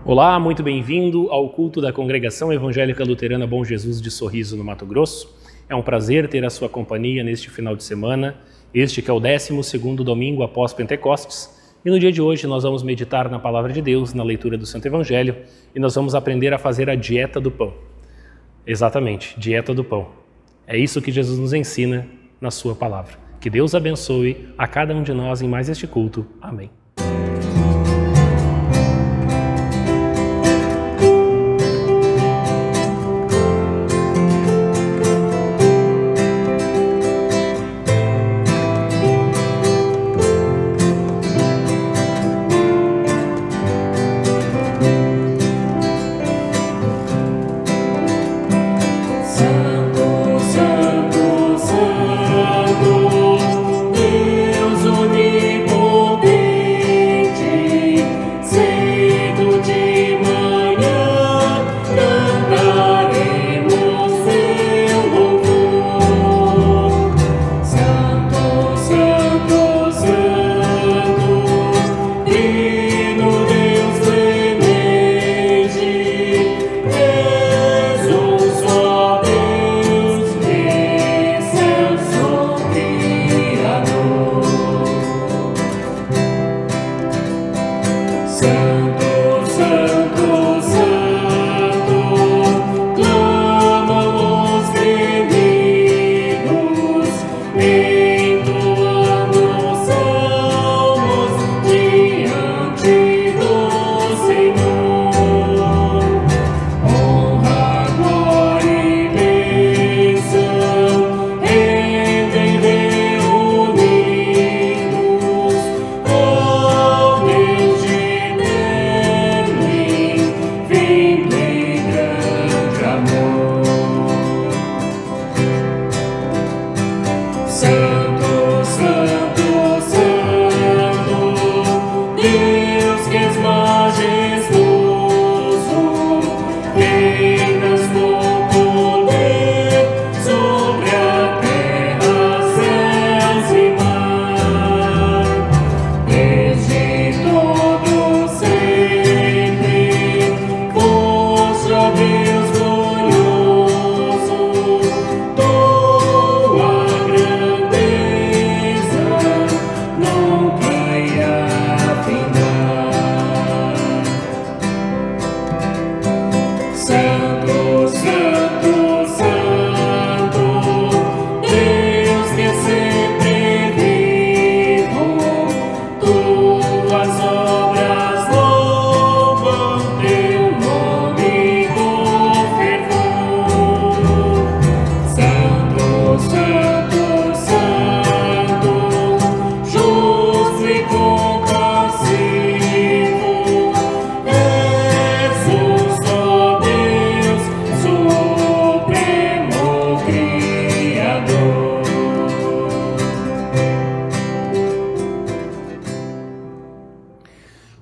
Olá, muito bem-vindo ao culto da Congregação Evangélica Luterana Bom Jesus de Sorriso, no Mato Grosso. É um prazer ter a sua companhia neste final de semana, este que é o 12º domingo após Pentecostes. E no dia de hoje nós vamos meditar na Palavra de Deus, na leitura do Santo Evangelho, e nós vamos aprender a fazer a dieta do pão. Exatamente, dieta do pão. É isso que Jesus nos ensina na sua Palavra. Que Deus abençoe a cada um de nós em mais este culto. Amém.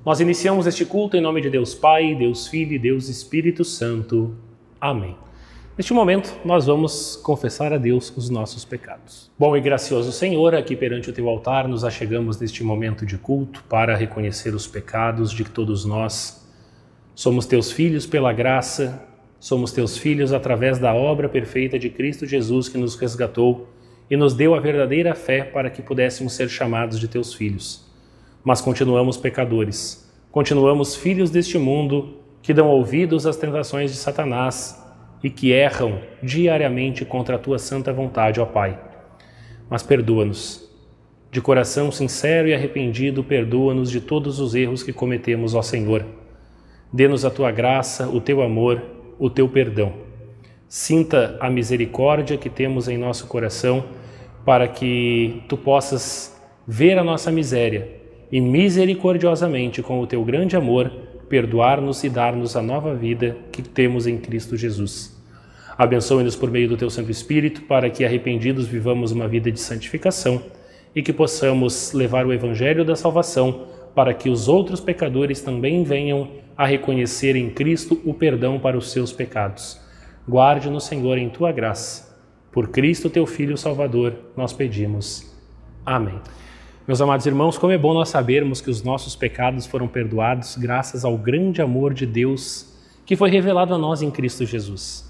Nós iniciamos este culto em nome de Deus Pai, Deus Filho e Deus Espírito Santo. Amém. Neste momento, nós vamos confessar a Deus os nossos pecados. Bom e gracioso Senhor, aqui perante o Teu altar nos achegamos neste momento de culto para reconhecer os pecados de todos nós. Somos Teus filhos pela graça, somos Teus filhos através da obra perfeita de Cristo Jesus que nos resgatou e nos deu a verdadeira fé para que pudéssemos ser chamados de Teus filhos. Mas continuamos pecadores, continuamos filhos deste mundo que dão ouvidos às tentações de Satanás e que erram diariamente contra a Tua santa vontade, ó Pai. Mas perdoa-nos. De coração sincero e arrependido, perdoa-nos de todos os erros que cometemos, ó Senhor. Dê-nos a Tua graça, o Teu amor, o Teu perdão. Sinta a misericórdia que temos em nosso coração para que Tu possas ver a nossa miséria e misericordiosamente, com o Teu grande amor, perdoar-nos e dar-nos a nova vida que temos em Cristo Jesus. Abençoe-nos por meio do Teu Santo Espírito, para que, arrependidos, vivamos uma vida de santificação e que possamos levar o Evangelho da salvação para que os outros pecadores também venham a reconhecer em Cristo o perdão para os seus pecados. Guarde-nos, Senhor, em Tua graça. Por Cristo, Teu Filho Salvador, nós pedimos. Amém. Meus amados irmãos, como é bom nós sabermos que os nossos pecados foram perdoados graças ao grande amor de Deus que foi revelado a nós em Cristo Jesus.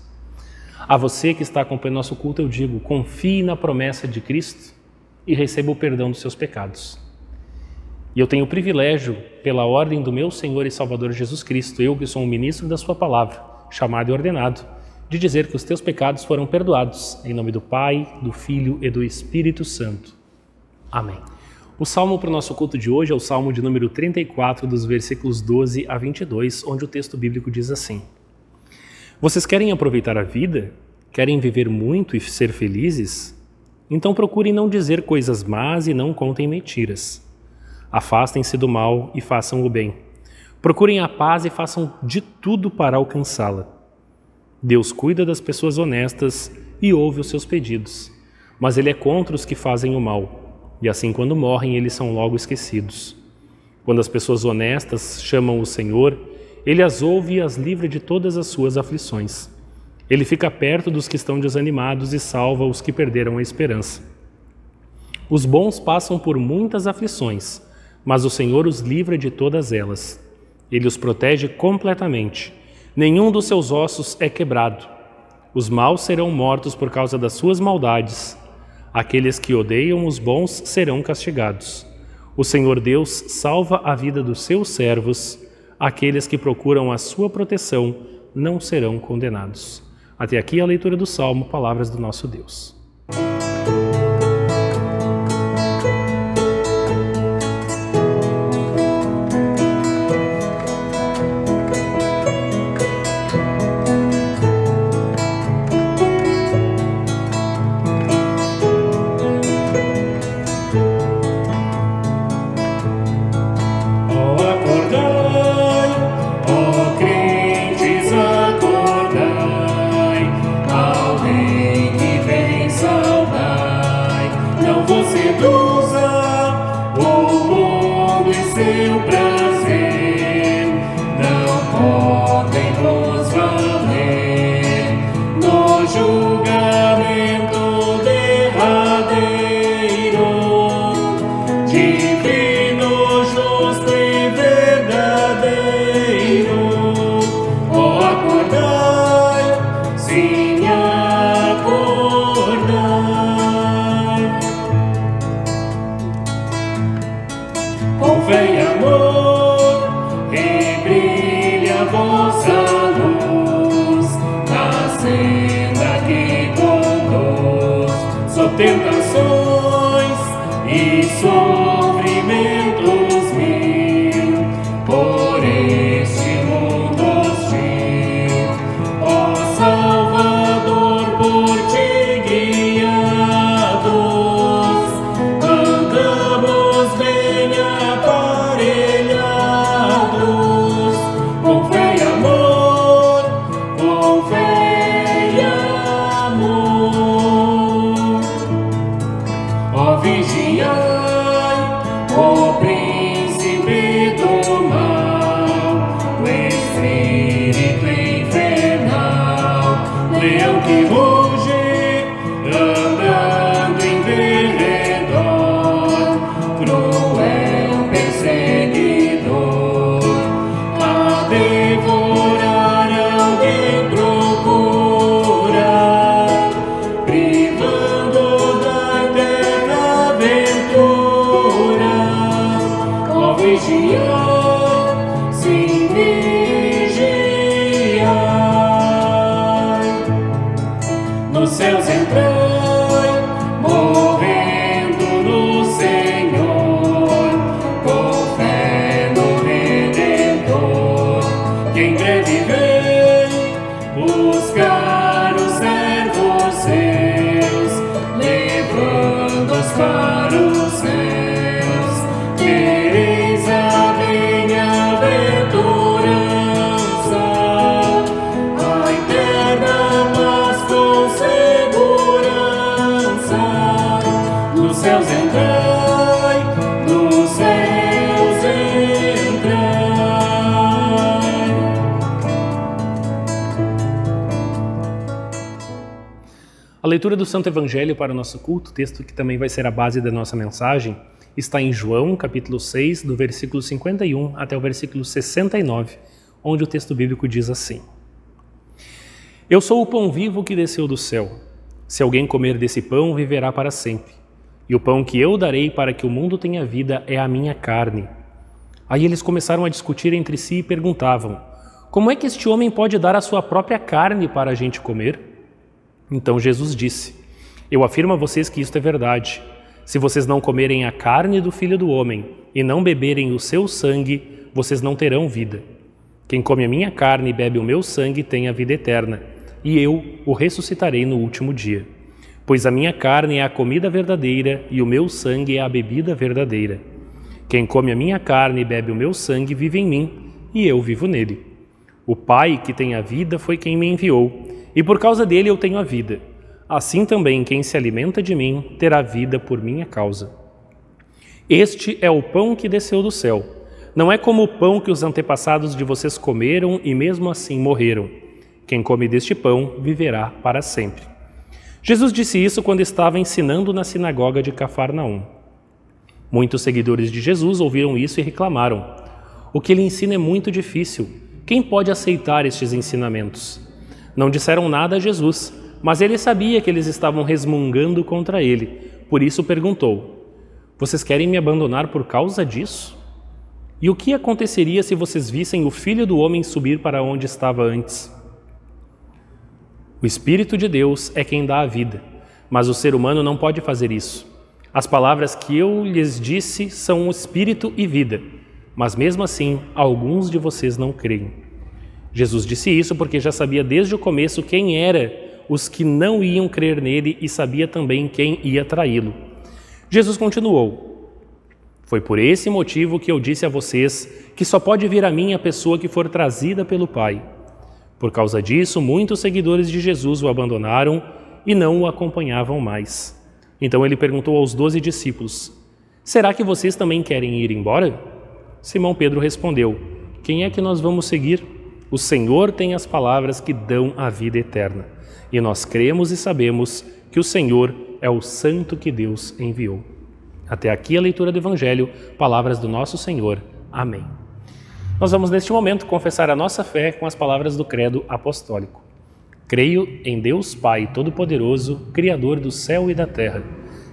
A você que está acompanhando nosso culto, eu digo, confie na promessa de Cristo e receba o perdão dos seus pecados. E eu tenho o privilégio, pela ordem do meu Senhor e Salvador Jesus Cristo, eu que sou um ministro da sua palavra, chamado e ordenado, de dizer que os teus pecados foram perdoados, em nome do Pai, do Filho e do Espírito Santo. Amém. O salmo para o nosso culto de hoje é o salmo de número 34, dos versículos 12 a 22, onde o texto bíblico diz assim: Vocês querem aproveitar a vida? Querem viver muito e ser felizes? Então procurem não dizer coisas más e não contem mentiras. Afastem-se do mal e façam o bem. Procurem a paz e façam de tudo para alcançá-la. Deus cuida das pessoas honestas e ouve os seus pedidos, mas Ele é contra os que fazem o mal. E assim, quando morrem, eles são logo esquecidos. Quando as pessoas honestas chamam o Senhor, Ele as ouve e as livra de todas as suas aflições. Ele fica perto dos que estão desanimados e salva os que perderam a esperança. Os bons passam por muitas aflições, mas o Senhor os livra de todas elas. Ele os protege completamente. Nenhum dos seus ossos é quebrado. Os maus serão mortos por causa das suas maldades. Aqueles que odeiam os bons serão castigados. O Senhor Deus salva a vida dos seus servos. Aqueles que procuram a sua proteção não serão condenados. Até aqui a leitura do Salmo, palavras do nosso Deus. Tentações e sofrimentos mil por este mundo hostil, ó Salvador, por ti guiados, andamos bem aparelhados, com fé e amor, com fé e amor. Ó vigiai, ó príncipe do mal, o espírito infernal, leão que ruge, andando em derredor, cruel perseguidor, a devorar alguém procura, privando da eterna aventura. Ó vigiai, sim, vigiai. Nos céus entrai, morrendo no Senhor, com fé no Redentor, que em breve vem buscar os servos seus, levando-os para os céus. Quereis a bem-aventurança, a eterna paz com segurança. Nos céus entrai, nos céus entrai. A leitura do Santo Evangelho para o nosso culto, texto que também vai ser a base da nossa mensagem, está em João, capítulo 6, do versículo 51 até o versículo 69, onde o texto bíblico diz assim: Eu sou o pão vivo que desceu do céu. Se alguém comer desse pão, viverá para sempre. E o pão que eu darei para que o mundo tenha vida é a minha carne. Aí eles começaram a discutir entre si e perguntavam: Como é que este homem pode dar a sua própria carne para a gente comer? Então Jesus disse: Eu afirmo a vocês que isto é verdade. Se vocês não comerem a carne do Filho do Homem e não beberem o seu sangue, vocês não terão vida. Quem come a minha carne e bebe o meu sangue tem a vida eterna, e eu o ressuscitarei no último dia. Pois a minha carne é a comida verdadeira e o meu sangue é a bebida verdadeira. Quem come a minha carne e bebe o meu sangue vive em mim, e eu vivo nele. O Pai que tem a vida foi quem me enviou, e por causa dele eu tenho a vida. Assim também quem se alimenta de mim terá vida por minha causa. Este é o pão que desceu do céu. Não é como o pão que os antepassados de vocês comeram e mesmo assim morreram. Quem come deste pão viverá para sempre. Jesus disse isso quando estava ensinando na sinagoga de Cafarnaum. Muitos seguidores de Jesus ouviram isso e reclamaram: O que ele ensina é muito difícil. Quem pode aceitar estes ensinamentos? Não disseram nada a Jesus, mas ele sabia que eles estavam resmungando contra ele. Por isso perguntou: Vocês querem me abandonar por causa disso? E o que aconteceria se vocês vissem o Filho do Homem subir para onde estava antes? O Espírito de Deus é quem dá a vida, mas o ser humano não pode fazer isso. As palavras que eu lhes disse são o Espírito e vida, mas mesmo assim, alguns de vocês não creem. Jesus disse isso porque já sabia desde o começo quem era os que não iam crer nele e sabia também quem ia traí-lo. Jesus continuou: Foi por esse motivo que eu disse a vocês que só pode vir a mim a pessoa que for trazida pelo Pai. Por causa disso, muitos seguidores de Jesus o abandonaram e não o acompanhavam mais. Então ele perguntou aos 12 discípulos: Será que vocês também querem ir embora? Simão Pedro respondeu: Quem é que nós vamos seguir? O Senhor tem as palavras que dão a vida eterna. E nós cremos e sabemos que o Senhor é o Santo que Deus enviou. Até aqui a leitura do Evangelho, palavras do nosso Senhor. Amém. Nós vamos neste momento confessar a nossa fé com as palavras do Credo Apostólico. Creio em Deus Pai Todo-Poderoso, Criador do céu e da terra,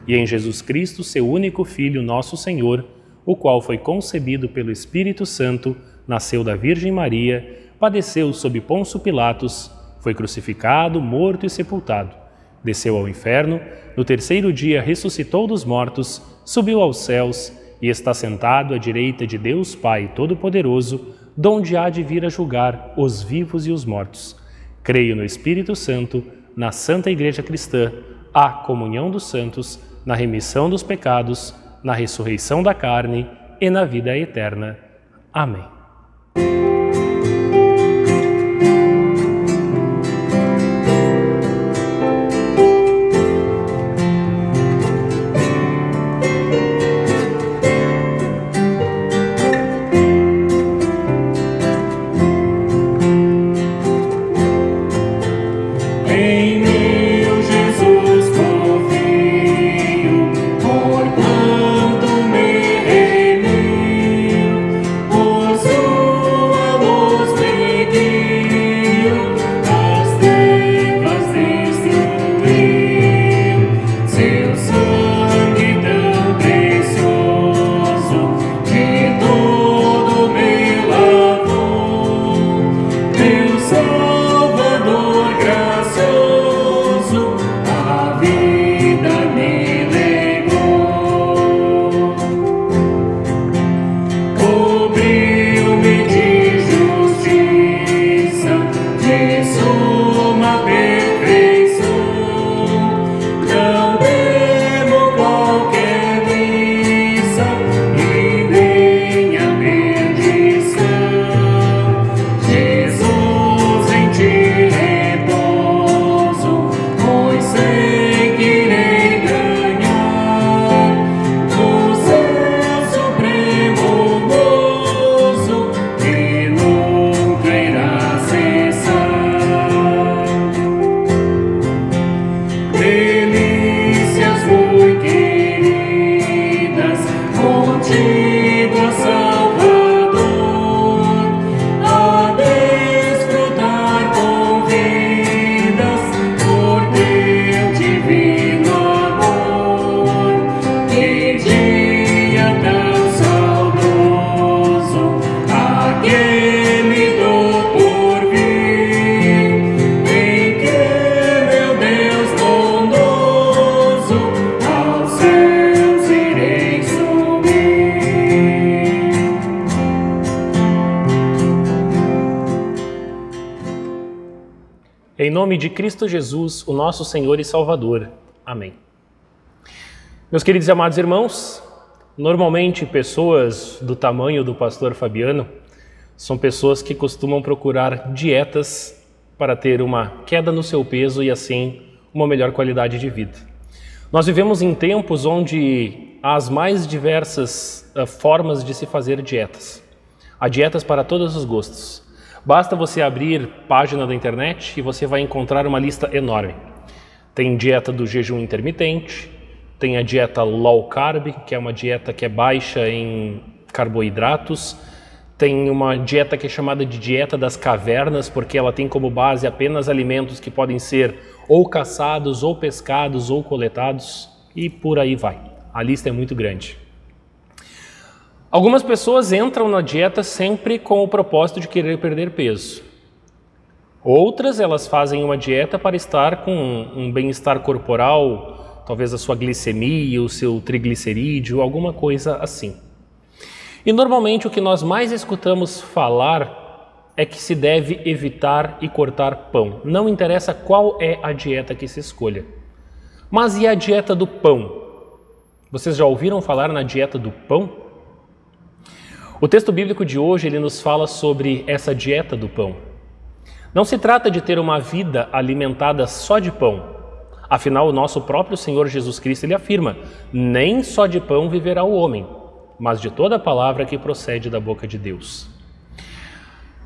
e em Jesus Cristo, seu único Filho, nosso Senhor, o qual foi concebido pelo Espírito Santo, nasceu da Virgem Maria, padeceu sob Pôncio Pilatos, foi crucificado, morto e sepultado, desceu ao inferno, no terceiro dia ressuscitou dos mortos, subiu aos céus e está sentado à direita de Deus Pai Todo-Poderoso, donde há de vir a julgar os vivos e os mortos. Creio no Espírito Santo, na Santa Igreja Cristã, a comunhão dos santos, na remissão dos pecados, na ressurreição da carne e na vida eterna. Amém. Por Em nome de Cristo Jesus, o nosso Senhor e Salvador. Amém. Meus queridos e amados irmãos, normalmente pessoas do tamanho do pastor Fabiano são pessoas que costumam procurar dietas para ter uma queda no seu peso e assim uma melhor qualidade de vida. Nós vivemos em tempos onde há as mais diversas formas de se fazer dietas. Há dietas para todos os gostos. Basta você abrir página da internet e você vai encontrar uma lista enorme. Tem dieta do jejum intermitente, tem a dieta low carb, que é uma dieta que é baixa em carboidratos, tem uma dieta que é chamada de dieta das cavernas, porque ela tem como base apenas alimentos que podem ser ou caçados, ou pescados, ou coletados, e por aí vai. A lista é muito grande. Algumas pessoas entram na dieta sempre com o propósito de querer perder peso. Outras, elas fazem uma dieta para estar com um bem-estar corporal, talvez a sua glicemia, o seu triglicerídeo, alguma coisa assim. E normalmente o que nós mais escutamos falar é que se deve evitar e cortar pão. Não interessa qual é a dieta que se escolha. Mas e a dieta do pão? Vocês já ouviram falar na dieta do pão? O texto bíblico de hoje, ele nos fala sobre essa dieta do pão. Não se trata de ter uma vida alimentada só de pão. Afinal, o nosso próprio Senhor Jesus Cristo, ele afirma: nem só de pão viverá o homem, mas de toda a palavra que procede da boca de Deus.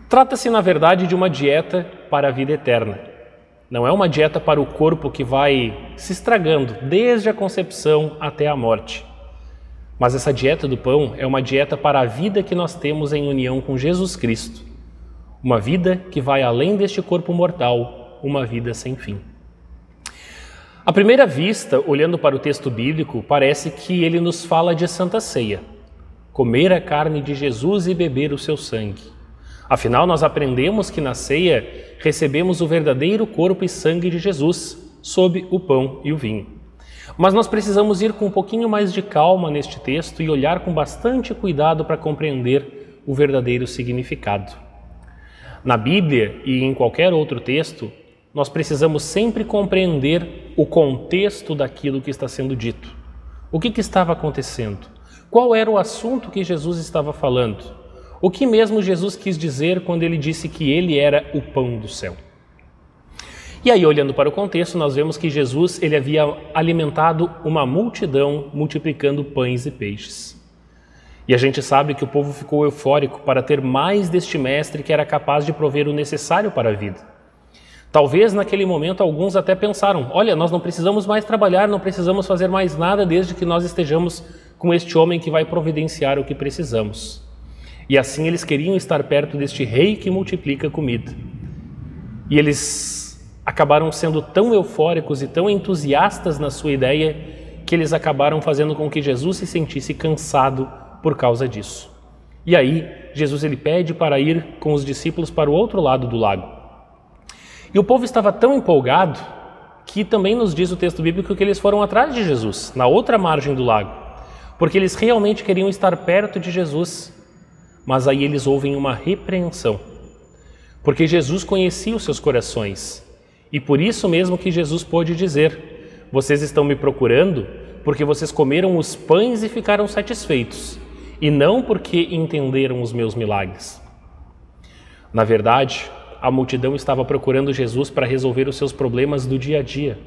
Trata-se, na verdade, de uma dieta para a vida eterna. Não é uma dieta para o corpo que vai se estragando desde a concepção até a morte. Mas essa dieta do pão é uma dieta para a vida que nós temos em união com Jesus Cristo. Uma vida que vai além deste corpo mortal, uma vida sem fim. À primeira vista, olhando para o texto bíblico, parece que ele nos fala de Santa Ceia. Comer a carne de Jesus e beber o seu sangue. Afinal, nós aprendemos que na ceia recebemos o verdadeiro corpo e sangue de Jesus, sob o pão e o vinho. Mas nós precisamos ir com um pouquinho mais de calma neste texto e olhar com bastante cuidado para compreender o verdadeiro significado. Na Bíblia e em qualquer outro texto, nós precisamos sempre compreender o contexto daquilo que está sendo dito. O que estava acontecendo? Qual era o assunto que Jesus estava falando? O que mesmo Jesus quis dizer quando ele disse que ele era o pão do céu? E aí, olhando para o contexto, nós vemos que Jesus ele havia alimentado uma multidão multiplicando pães e peixes. E a gente sabe que o povo ficou eufórico para ter mais deste mestre que era capaz de prover o necessário para a vida. Talvez naquele momento alguns até pensaram: olha, nós não precisamos mais trabalhar, não precisamos fazer mais nada desde que nós estejamos com este homem que vai providenciar o que precisamos. E assim eles queriam estar perto deste rei que multiplica comida. E eles acabaram sendo tão eufóricos e tão entusiastas na sua ideia que eles acabaram fazendo com que Jesus se sentisse cansado por causa disso. E aí, Jesus ele pede para ir com os discípulos para o outro lado do lago. E o povo estava tão empolgado que também nos diz o texto bíblico que eles foram atrás de Jesus, na outra margem do lago, porque eles realmente queriam estar perto de Jesus. Mas aí eles ouvem uma repreensão, porque Jesus conhecia os seus corações. E por isso mesmo que Jesus pôde dizer: vocês estão me procurando porque vocês comeram os pães e ficaram satisfeitos, e não porque entenderam os meus milagres. Na verdade, a multidão estava procurando Jesus para resolver os seus problemas do dia a dia,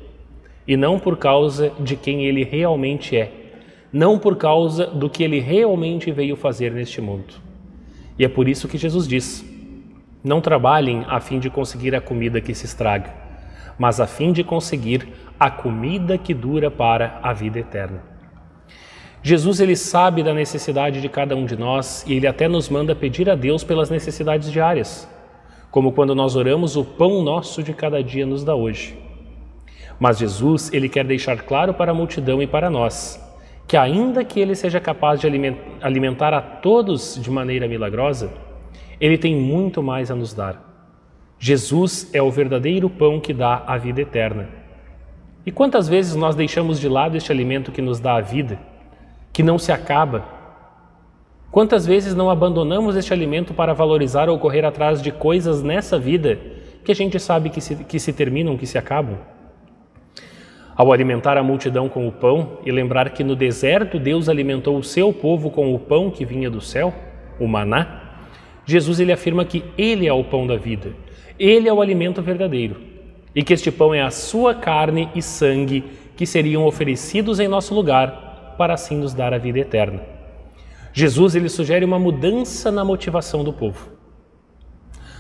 e não por causa de quem ele realmente é, não por causa do que ele realmente veio fazer neste mundo. E é por isso que Jesus diz: não trabalhem a fim de conseguir a comida que se estraga, mas a fim de conseguir a comida que dura para a vida eterna. Jesus ele sabe da necessidade de cada um de nós e ele até nos manda pedir a Deus pelas necessidades diárias, como quando nós oramos: o pão nosso de cada dia nos dá hoje. Mas Jesus ele quer deixar claro para a multidão e para nós que ainda que ele seja capaz de alimentar a todos de maneira milagrosa, ele tem muito mais a nos dar. Jesus é o verdadeiro pão que dá a vida eterna. E quantas vezes nós deixamos de lado este alimento que nos dá a vida, que não se acaba? Quantas vezes não abandonamos este alimento para valorizar ou correr atrás de coisas nessa vida que a gente sabe que se terminam, que se acabam. Ao alimentar a multidão com o pão e lembrar que no deserto Deus alimentou o seu povo com o pão que vinha do céu, o maná, Jesus ele afirma que Ele é o pão da vida, Ele é o alimento verdadeiro e que este pão é a sua carne e sangue que seriam oferecidos em nosso lugar para assim nos dar a vida eterna. Jesus ele sugere uma mudança na motivação do povo.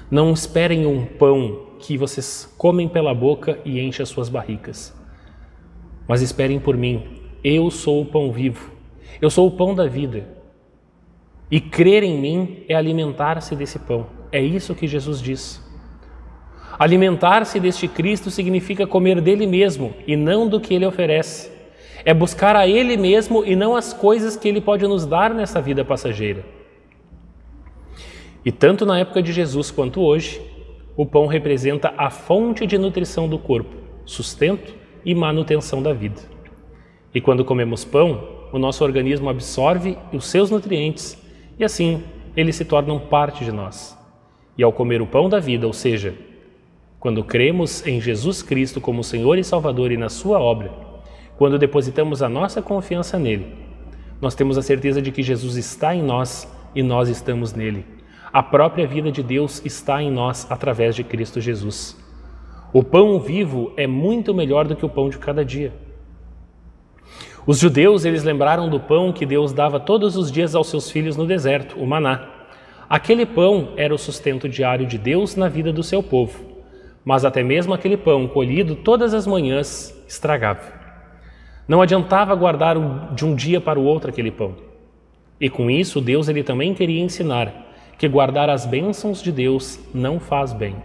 Não esperem um pão que vocês comem pela boca e enchem as suas barricas, mas esperem por mim. Eu sou o pão vivo, eu sou o pão da vida. E crer em mim é alimentar-se desse pão. É isso que Jesus diz. Alimentar-se deste Cristo significa comer dele mesmo e não do que ele oferece. É buscar a ele mesmo e não as coisas que ele pode nos dar nessa vida passageira. E tanto na época de Jesus quanto hoje, o pão representa a fonte de nutrição do corpo, sustento e manutenção da vida. E quando comemos pão, o nosso organismo absorve os seus nutrientes e assim eles se tornam parte de nós. E ao comer o pão da vida, ou seja, quando cremos em Jesus Cristo como Senhor e Salvador e na sua obra, quando depositamos a nossa confiança nele, nós temos a certeza de que Jesus está em nós e nós estamos nele. A própria vida de Deus está em nós através de Cristo Jesus. O pão vivo é muito melhor do que o pão de cada dia. Os judeus, eles lembraram do pão que Deus dava todos os dias aos seus filhos no deserto, o maná. Aquele pão era o sustento diário de Deus na vida do seu povo, mas até mesmo aquele pão colhido todas as manhãs estragava. Não adiantava guardar de um dia para o outro aquele pão. E com isso, Deus ele também queria ensinar que guardar as bênçãos de Deus não faz bem.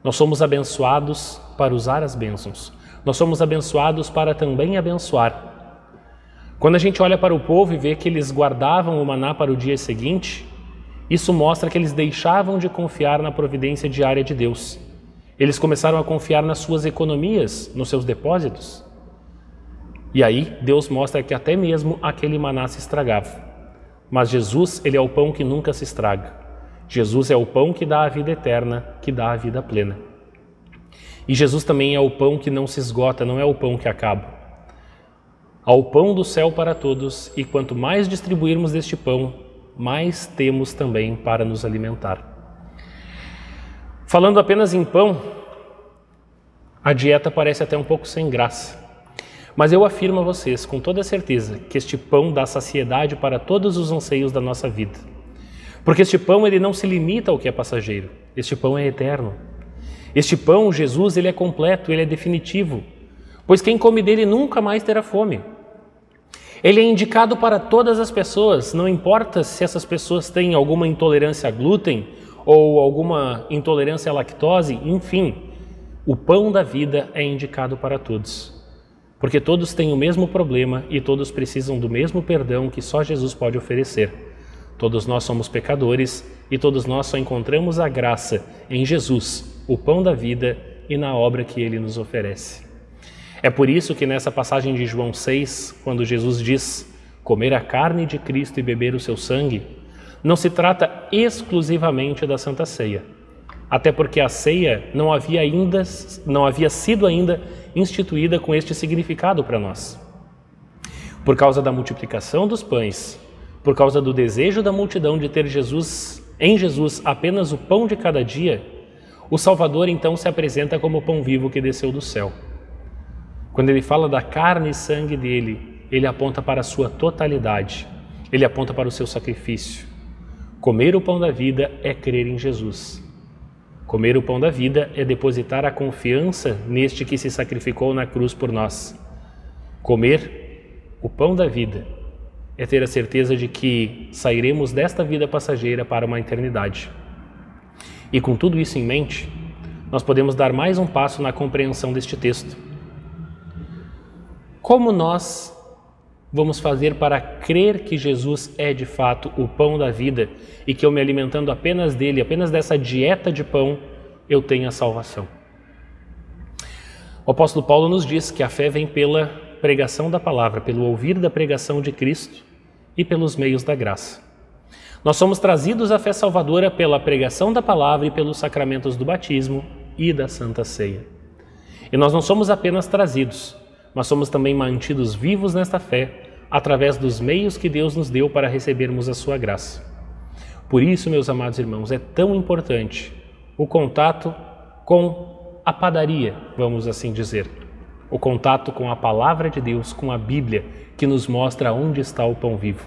Nós somos abençoados para usar as bênçãos. Nós somos abençoados para também abençoar. Quando a gente olha para o povo e vê que eles guardavam o maná para o dia seguinte, isso mostra que eles deixavam de confiar na providência diária de Deus. Eles começaram a confiar nas suas economias, nos seus depósitos. E aí Deus mostra que até mesmo aquele maná se estragava. Mas Jesus, ele é o pão que nunca se estraga. Jesus é o pão que dá a vida eterna, que dá a vida plena. E Jesus também é o pão que não se esgota, não é o pão que acaba. Há o pão do céu para todos, e quanto mais distribuirmos deste pão, mais temos também para nos alimentar. Falando apenas em pão, a dieta parece até um pouco sem graça. Mas eu afirmo a vocês, com toda certeza, que este pão dá saciedade para todos os anseios da nossa vida. Porque este pão ele não se limita ao que é passageiro, este pão é eterno. Este pão, Jesus, ele é completo, ele é definitivo, pois quem come dele nunca mais terá fome. Ele é indicado para todas as pessoas, não importa se essas pessoas têm alguma intolerância a glúten ou alguma intolerância à lactose, enfim, o pão da vida é indicado para todos. Porque todos têm o mesmo problema e todos precisam do mesmo perdão que só Jesus pode oferecer. Todos nós somos pecadores e todos nós só encontramos a graça em Jesus, o pão da vida, e na obra que Ele nos oferece. É por isso que nessa passagem de João 6, quando Jesus diz comer a carne de Cristo e beber o seu sangue, não se trata exclusivamente da Santa Ceia, até porque a ceia não havia sido ainda instituída com este significado para nós. Por causa da multiplicação dos pães, por causa do desejo da multidão de ter em Jesus apenas o pão de cada dia, o Salvador então se apresenta como o pão vivo que desceu do céu. Quando ele fala da carne e sangue dele, ele aponta para a sua totalidade, ele aponta para o seu sacrifício. Comer o pão da vida é crer em Jesus. Comer o pão da vida é depositar a confiança neste que se sacrificou na cruz por nós. Comer o pão da vida é ter a certeza de que sairemos desta vida passageira para uma eternidade. E com tudo isso em mente, nós podemos dar mais um passo na compreensão deste texto. Como nós vamos fazer para crer que Jesus é de fato o pão da vida e que eu me alimentando apenas dele, apenas dessa dieta de pão, eu tenho a salvação? O apóstolo Paulo nos diz que a fé vem pela pregação da palavra, pelo ouvir da pregação de Cristo e pelos meios da graça. Nós somos trazidos à fé salvadora pela pregação da palavra e pelos sacramentos do batismo e da Santa Ceia. E nós não somos apenas trazidos, mas somos também mantidos vivos nesta fé através dos meios que Deus nos deu para recebermos a sua graça. Por isso, meus amados irmãos, é tão importante o contato com a padaria, vamos assim dizer, o contato com a palavra de Deus, com a Bíblia, que nos mostra onde está o pão vivo.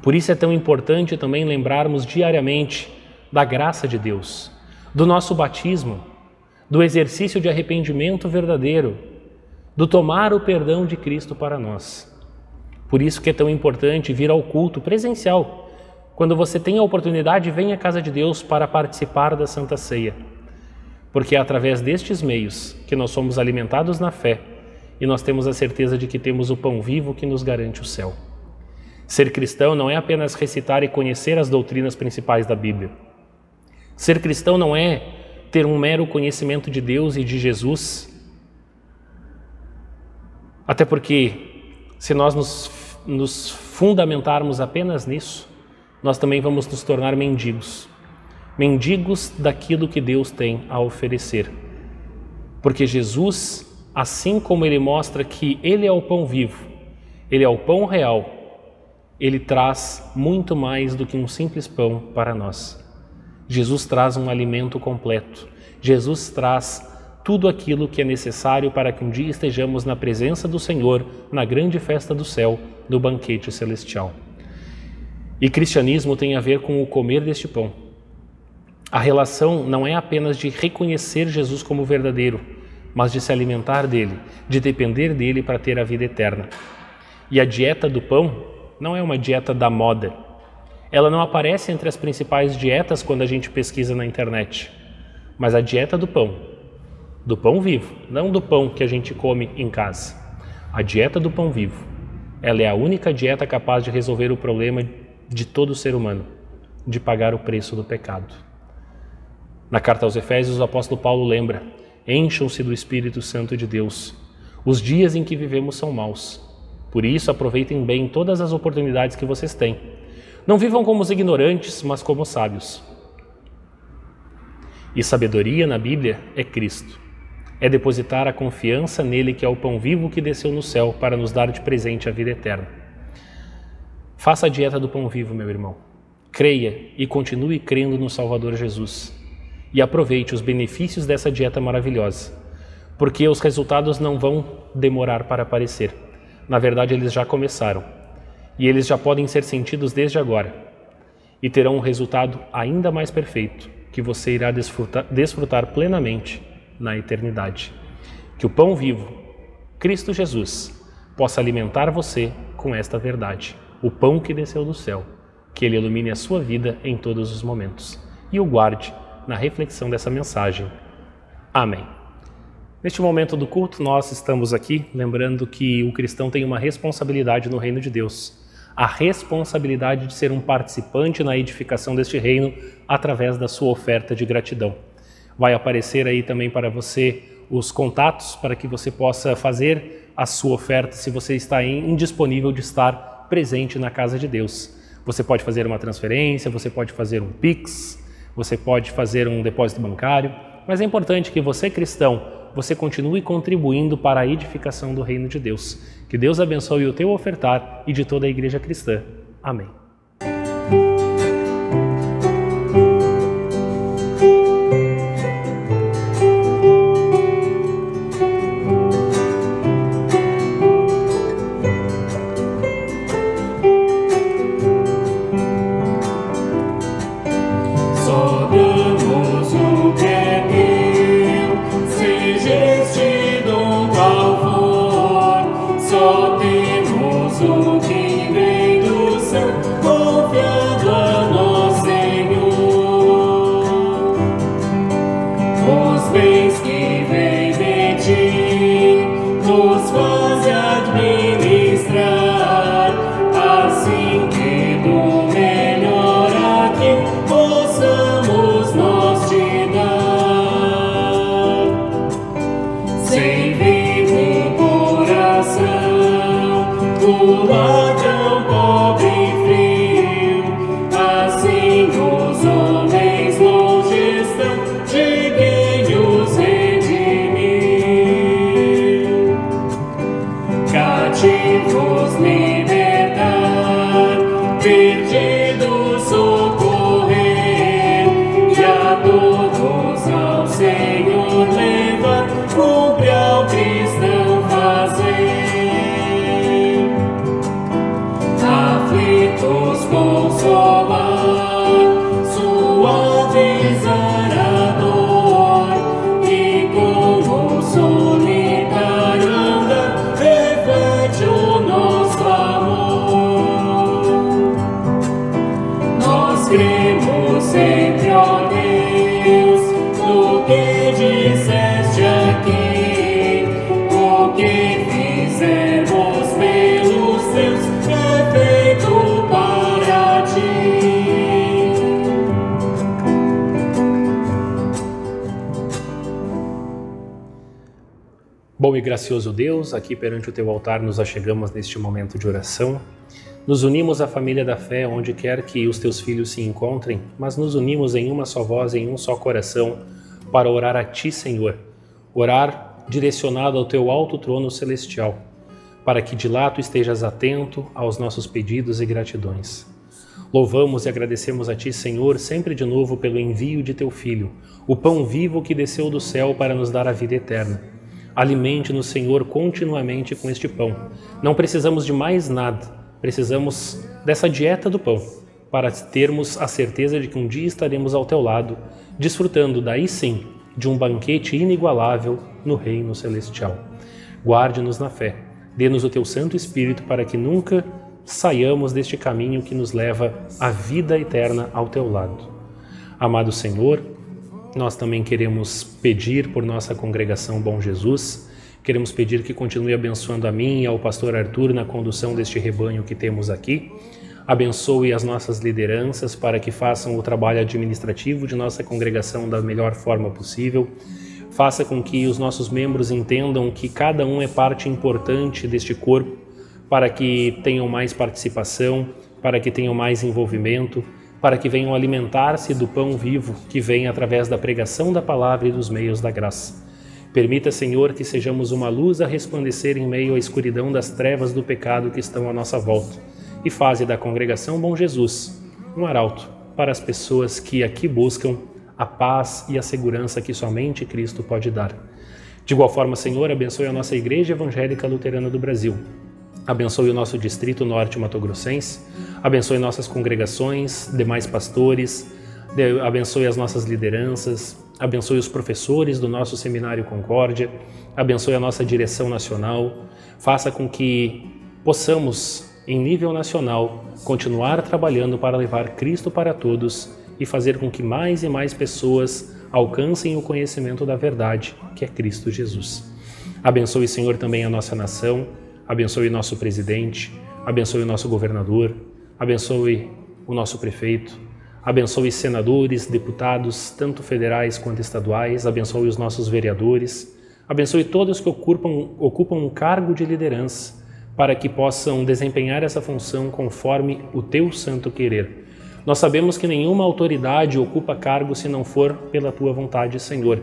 Por isso é tão importante também lembrarmos diariamente da graça de Deus, do nosso batismo, do exercício de arrependimento verdadeiro, do tomar o perdão de Cristo para nós. Por isso que é tão importante vir ao culto presencial. Quando você tem a oportunidade, venha à casa de Deus para participar da Santa Ceia. Porque é através destes meios que nós somos alimentados na fé e nós temos a certeza de que temos o pão vivo que nos garante o céu. Ser cristão não é apenas recitar e conhecer as doutrinas principais da Bíblia. Ser cristão não é ter um mero conhecimento de Deus e de Jesus. Até porque, se nós nos fundamentarmos apenas nisso, nós também vamos nos tornar mendigos. Mendigos daquilo que Deus tem a oferecer. Porque Jesus, assim como Ele mostra que Ele é o pão vivo, Ele é o pão real, Ele traz muito mais do que um simples pão para nós. Jesus traz um alimento completo. Jesus traz tudo aquilo que é necessário para que um dia estejamos na presença do Senhor, na grande festa do céu, no banquete celestial. E cristianismo tem a ver com o comer deste pão. A relação não é apenas de reconhecer Jesus como verdadeiro, mas de se alimentar dele, de depender dele para ter a vida eterna. E a dieta do pão não é uma dieta da moda. Ela não aparece entre as principais dietas quando a gente pesquisa na internet. Mas a dieta do pão vivo, não do pão que a gente come em casa. A dieta do pão vivo, ela é a única dieta capaz de resolver o problema de todo ser humano, de pagar o preço do pecado. Na carta aos Efésios, o apóstolo Paulo lembra: encham-se do Espírito Santo de Deus. Os dias em que vivemos são maus. Por isso, aproveitem bem todas as oportunidades que vocês têm. Não vivam como os ignorantes, mas como sábios. E sabedoria na Bíblia é Cristo. É depositar a confiança nele, que é o pão vivo que desceu no céu para nos dar de presente a vida eterna. Faça a dieta do pão vivo, meu irmão. Creia e continue crendo no Salvador Jesus. E aproveite os benefícios dessa dieta maravilhosa, porque os resultados não vão demorar para aparecer. Na verdade, eles já começaram. E eles já podem ser sentidos desde agora. E terão um resultado ainda mais perfeito, que você irá desfrutar plenamente na eternidade. Que o pão vivo, Cristo Jesus, possa alimentar você com esta verdade. O pão que desceu do céu, que Ele ilumine a sua vida em todos os momentos. E o guarde na reflexão dessa mensagem. Amém. Neste momento do culto, nós estamos aqui lembrando que o cristão tem uma responsabilidade no reino de Deus. A responsabilidade de ser um participante na edificação deste reino através da sua oferta de gratidão. Vai aparecer aí também para você os contatos para que você possa fazer a sua oferta se você está indisponível de estar presente na casa de Deus. Você pode fazer uma transferência, você pode fazer um Pix, você pode fazer um depósito bancário, mas é importante que você, cristão, você continue contribuindo para a edificação do reino de Deus. Que Deus abençoe o teu ofertar e de toda a igreja cristã. Amém. O que vem do céu, confiando a nosso Senhor. Os bens que vêm de ti nos fazem administrar, assim que do melhor aqui possamos nós te dar. Sem vivo coração, o ladrão pobre e frio Bom e gracioso Deus, aqui perante o Teu altar nos achegamos neste momento de oração. Nos unimos à família da fé, onde quer que os Teus filhos se encontrem, mas nos unimos em uma só voz, em um só coração, para orar a Ti, Senhor. Orar direcionado ao Teu alto trono celestial, para que de lá Tu estejas atento aos nossos pedidos e gratidões. Louvamos e agradecemos a Ti, Senhor, sempre de novo pelo envio de Teu Filho, o pão vivo que desceu do céu para nos dar a vida eterna. Alimente-nos, Senhor, continuamente com este pão. Não precisamos de mais nada, precisamos dessa dieta do pão, para termos a certeza de que um dia estaremos ao Teu lado, desfrutando daí sim de um banquete inigualável no reino celestial. Guarde-nos na fé, dê-nos o Teu Santo Espírito para que nunca saiamos deste caminho que nos leva à vida eterna ao Teu lado. Amado Senhor, nós também queremos pedir por nossa congregação Bom Jesus, queremos pedir que continue abençoando a mim e ao pastor Arthur na condução deste rebanho que temos aqui. Abençoe as nossas lideranças para que façam o trabalho administrativo de nossa congregação da melhor forma possível. Faça com que os nossos membros entendam que cada um é parte importante deste corpo, para que tenham mais participação, para que tenham mais envolvimento, para que venham alimentar-se do pão vivo que vem através da pregação da palavra e dos meios da graça. Permita, Senhor, que sejamos uma luz a resplandecer em meio à escuridão das trevas do pecado que estão à nossa volta. E faze da congregação Bom Jesus um arauto para as pessoas que aqui buscam a paz e a segurança que somente Cristo pode dar. De igual forma, Senhor, abençoe a nossa Igreja Evangélica Luterana do Brasil. Abençoe o nosso Distrito Norte Mato-Grossense, abençoe nossas congregações, demais pastores, abençoe as nossas lideranças, abençoe os professores do nosso Seminário Concórdia, abençoe a nossa direção nacional, faça com que possamos, em nível nacional, continuar trabalhando para levar Cristo para todos e fazer com que mais e mais pessoas alcancem o conhecimento da verdade, que é Cristo Jesus. Abençoe, Senhor, também a nossa nação, abençoe o nosso presidente, abençoe o nosso governador, abençoe o nosso prefeito, abençoe senadores, deputados, tanto federais quanto estaduais, abençoe os nossos vereadores, abençoe todos que ocupam um cargo de liderança, para que possam desempenhar essa função conforme o Teu santo querer. Nós sabemos que nenhuma autoridade ocupa cargo se não for pela Tua vontade, Senhor.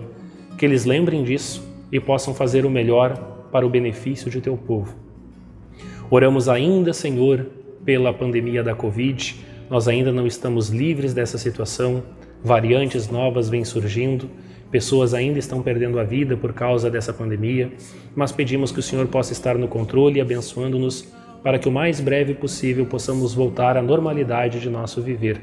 Que eles lembrem disso e possam fazer o melhor para o benefício de Teu povo. Oramos ainda, Senhor, pela pandemia da Covid. Nós ainda não estamos livres dessa situação. Variantes novas vêm surgindo. Pessoas ainda estão perdendo a vida por causa dessa pandemia. Mas pedimos que o Senhor possa estar no controle, abençoando-nos para que o mais breve possível possamos voltar à normalidade de nosso viver.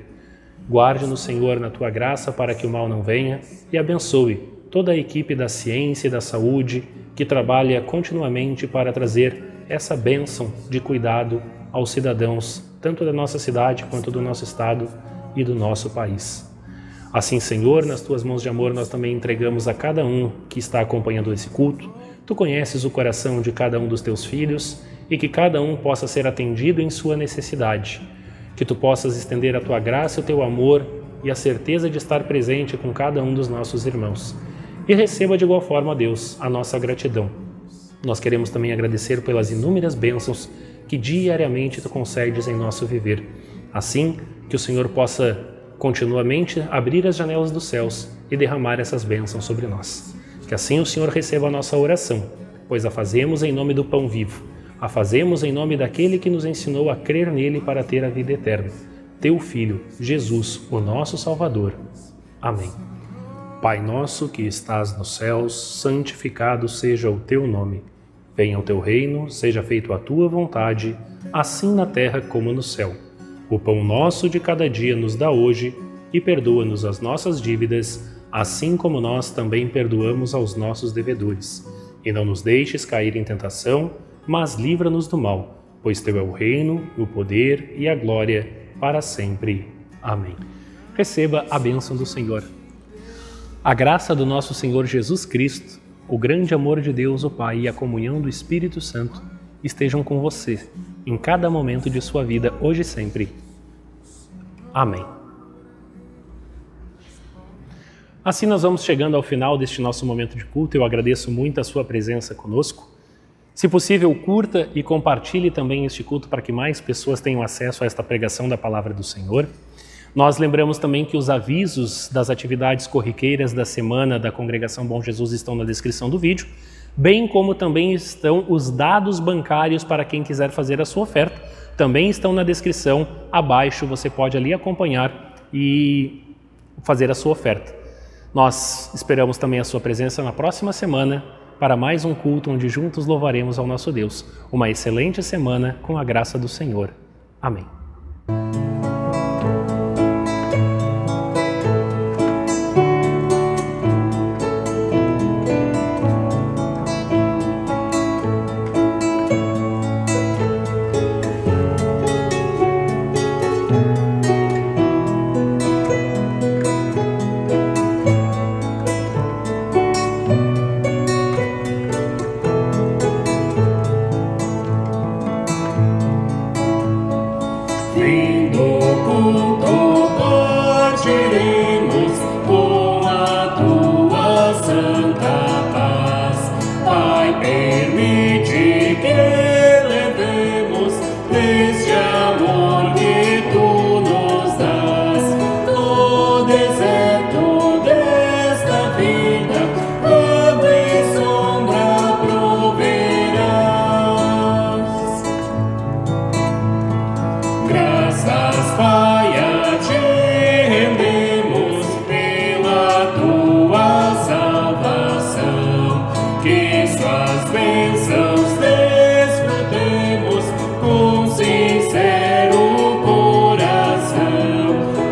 Guarde-nos, Senhor, na Tua graça para que o mal não venha e abençoe toda a equipe da ciência e da saúde que trabalha continuamente para trazer essa bênção de cuidado aos cidadãos, tanto da nossa cidade quanto do nosso estado e do nosso país. Assim, Senhor, nas Tuas mãos de amor nós também entregamos a cada um que está acompanhando esse culto. Tu conheces o coração de cada um dos Teus filhos e que cada um possa ser atendido em sua necessidade. Que Tu possas estender a Tua graça, o Teu amor e a certeza de estar presente com cada um dos nossos irmãos. E receba de igual forma, Deus, a nossa gratidão. Nós queremos também agradecer pelas inúmeras bênçãos que diariamente Tu concedes em nosso viver. Assim, que o Senhor possa continuamente abrir as janelas dos céus e derramar essas bênçãos sobre nós. Que assim o Senhor receba a nossa oração, pois a fazemos em nome do pão vivo, a fazemos em nome daquele que nos ensinou a crer nele para ter a vida eterna, Teu Filho, Jesus, o nosso Salvador. Amém. Pai nosso que estás nos céus, santificado seja o Teu nome. Venha o Teu reino, seja feita a Tua vontade, assim na terra como no céu. O pão nosso de cada dia nos dá hoje e perdoa-nos as nossas dívidas, assim como nós também perdoamos aos nossos devedores. E não nos deixes cair em tentação, mas livra-nos do mal, pois Teu é o reino, o poder e a glória para sempre. Amém. Receba a bênção do Senhor. A graça do nosso Senhor Jesus Cristo, o grande amor de Deus, o Pai, e a comunhão do Espírito Santo estejam com você em cada momento de sua vida, hoje e sempre. Amém. Assim nós vamos chegando ao final deste nosso momento de culto. Eu agradeço muito a sua presença conosco. Se possível, curta e compartilhe também este culto para que mais pessoas tenham acesso a esta pregação da Palavra do Senhor. Nós lembramos também que os avisos das atividades corriqueiras da semana da Congregação Bom Jesus estão na descrição do vídeo, bem como também estão os dados bancários para quem quiser fazer a sua oferta. Também estão na descrição abaixo, você pode ali acompanhar e fazer a sua oferta. Nós esperamos também a sua presença na próxima semana para mais um culto onde juntos louvaremos ao nosso Deus. Uma excelente semana com a graça do Senhor. Amém.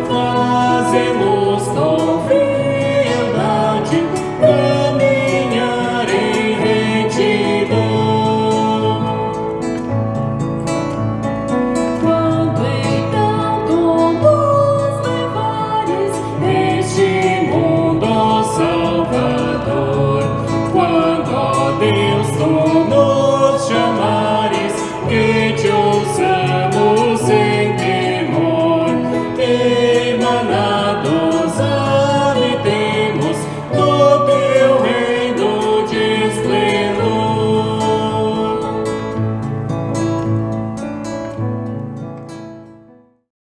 Fazemos com fialdade.